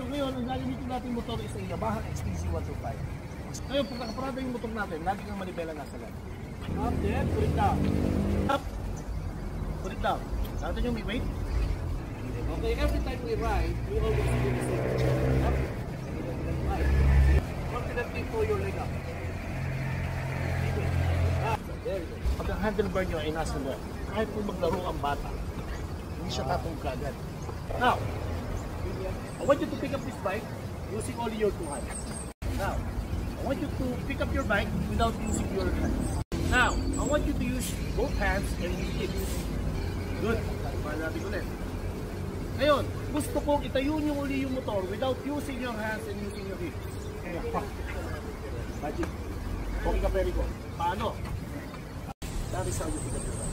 ngayon, ang gagamitin natin motor is ang Yamaha XTZ125. Ngayon, pag nakaparada yung motor natin, lagi kang manibela nasa lang. Up, then, put it down. Up, put it down. Nakita nyo may weight? Okay, every time we ride, we always do the same. Up, right. Confidently pull your leg up. There you go. Pag ang handlebar nyo ay nasa left, kahit kung maglaro ang bata, hindi siya tatong kagad. Now, I want you to pick up this bike using only your two hands. Now, I want you to pick up your bike without using your hands. Now, I want you to use both hands and use it. Good. Para natin ulit. Ngayon, gusto kong itayo nyo uli yung motor without using your hands and using your hips. Magic. Okay ka, very good. Paano? That is how you pick up your bike.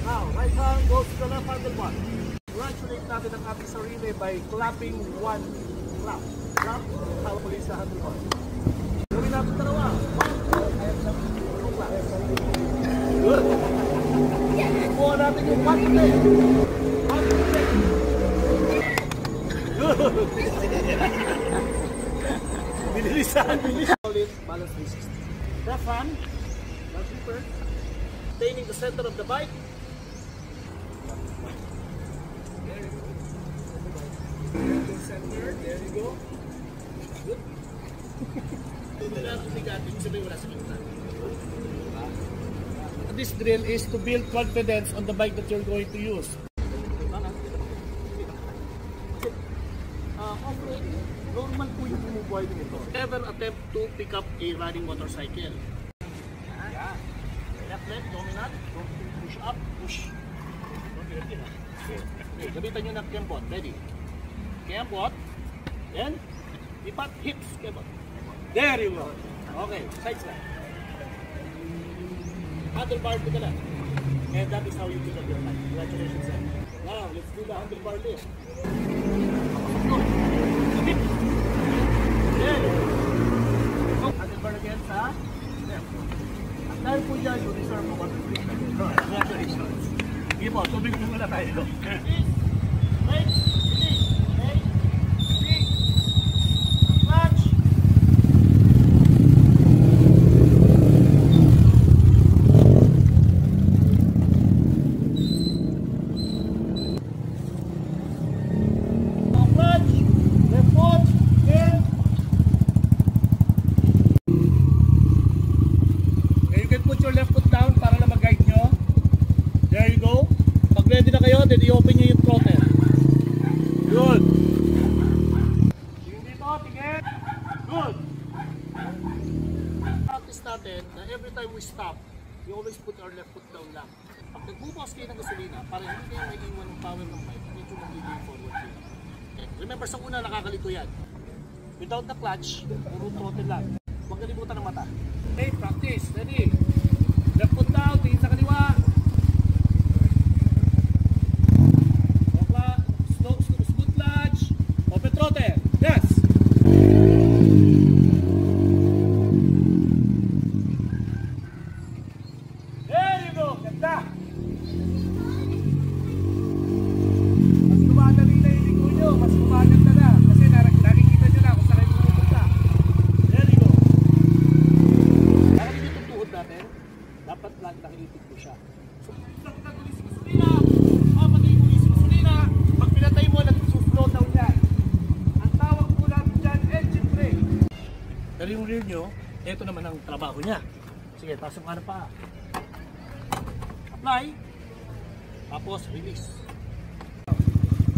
Now, right hand goes to the left handlebar. Congratulate natin ang ating sarili by clapping one clap. Clap, tawag ulit sa handlebar. Gawin natin dalawa. One, two clap. Good. Kuha natin yung one play. One play. Good. Binilisan. Solid balance 360. Left hand, left gripper. Maintaining the center of the bike. Center, there you go. Good. This drill is to build confidence on the bike that you're going to use. Off-road, normal po yung bumubuhay nito. Never attempt to pick up a running motorcycle. Left leg, dominant. Push up, push. Okay, gamitan nyo ng cambot. Ready? Cambot. Then, ipat hips. Cambot. There you go. Okay, side slide. Handlebar to the left. And that is how you pick up your bike. Congratulations, sir. Now, let's do the handlebar lift. There you go. Handlebar again sa left. At dahil po dyan, you deserve mo 150. Congratulations. Sige po, tubig mo muna tayo. Right, release. Okay. Release. Clutch. Clutch. Left foot. In. Okay, you can put your left foot down para na mag-guide nyo. There you go. Pag ready na kayo, then i-open nyo yung throttle. Good. Tingin dito, tingin. Good. Practice natin na every time we stop, we always put our left foot down lang. Pag nagbubukas kayo ng gasolina, para hindi kayo nag-iwan ng power ng bike, medyo mag-lean forward kayo. Okay. Remember, sa una nakakalito yan. Without the clutch, puro throttle lang. Huwag kalimutan ng mata. Okay, practice. Ready? Left foot down, tingin sa kaliwa. Yes. There you go. Ganda. Mas gumadali na yung ligo nyo. Mas gumaganda na. Kasi nakikita nyo na kung saan kayo pupunta. There you go. Nakakita itong tuhod natin. Dapat lang nakilitik ko siya. So, pag naguli si gasolina, patay muli si gasolina. Pag pinatay mo, nag-slow down yan. Pero yung rear nyo, ito naman ang trabaho niya. Sige, taas yung pa. Apply. Tapos, release.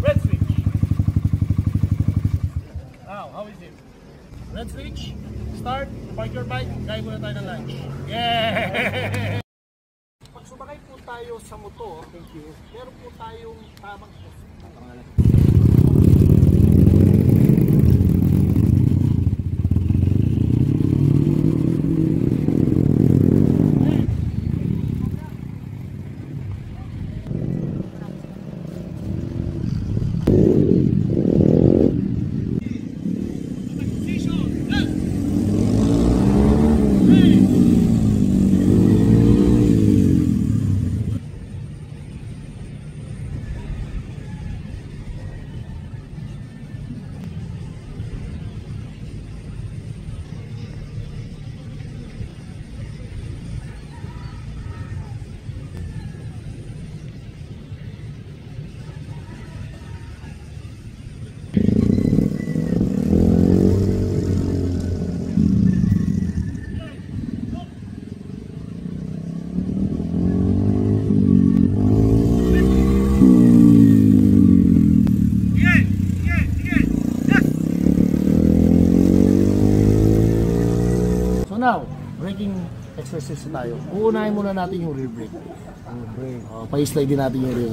Red switch. Now, how is it? Red switch. Start. Park your bike. Kaya muna tayo ng lunch. Yeah! Pag sumakay po tayo sa motor, thank you, meron po tayong tamang exercise tayo. Uunahin muna natin yung rear brake. Pa-slide din natin yung rear.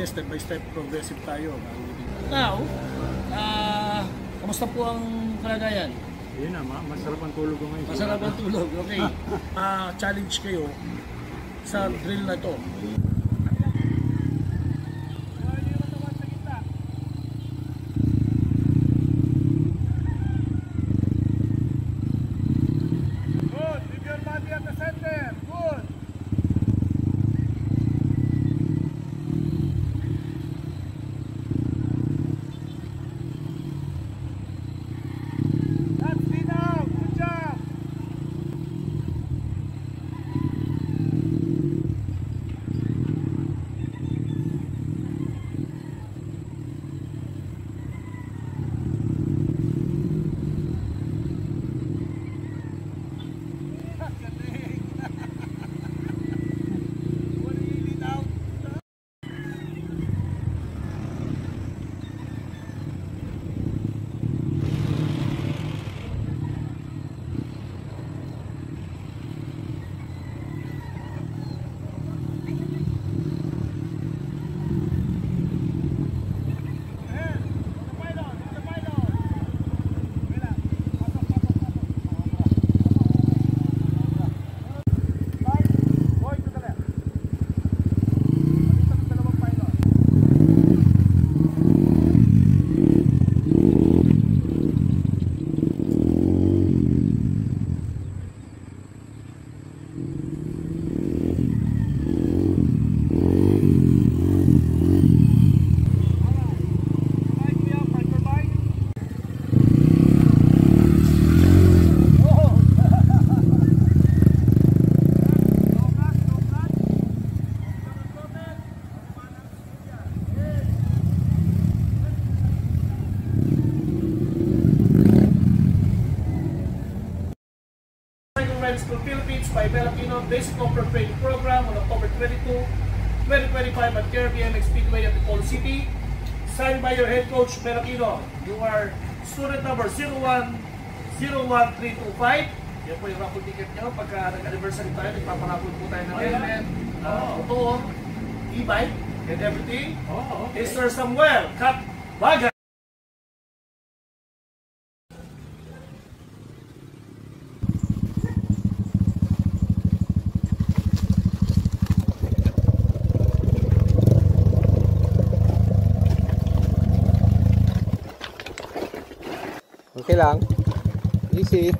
Step by step progressive tayo. Now, kamusta po ang kalagayan? Yun na, masarap ang tulog ko ngayon. Masarap ang tulog, okay. Challenge kayo sa drill na to. Good, leave your body at the center. Good. School Philippines by Filipino Basic Off-Road Training Program on October 22, 2025 at KR BMX Speedway at the Pole City. Signed by your head coach, Filipino. You are student number 0101325. Yan po yung raffle ticket nyo. Pagka nag-anniversary tayo, nagpaparaffle po tayo ng helmet, motor, e-bike, and everything. Is Sir Samuel Katbaga. Okay lang. Easy.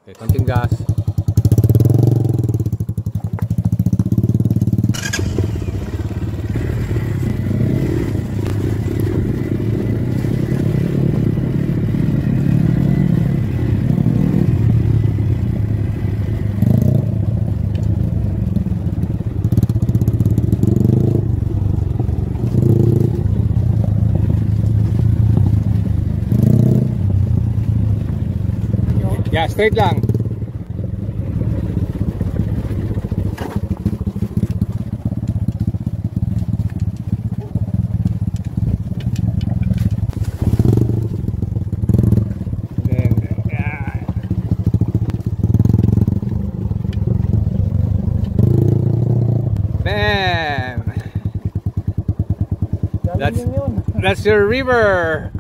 Okay, konting gas. Yeah, straight lang. Bam! That's your river.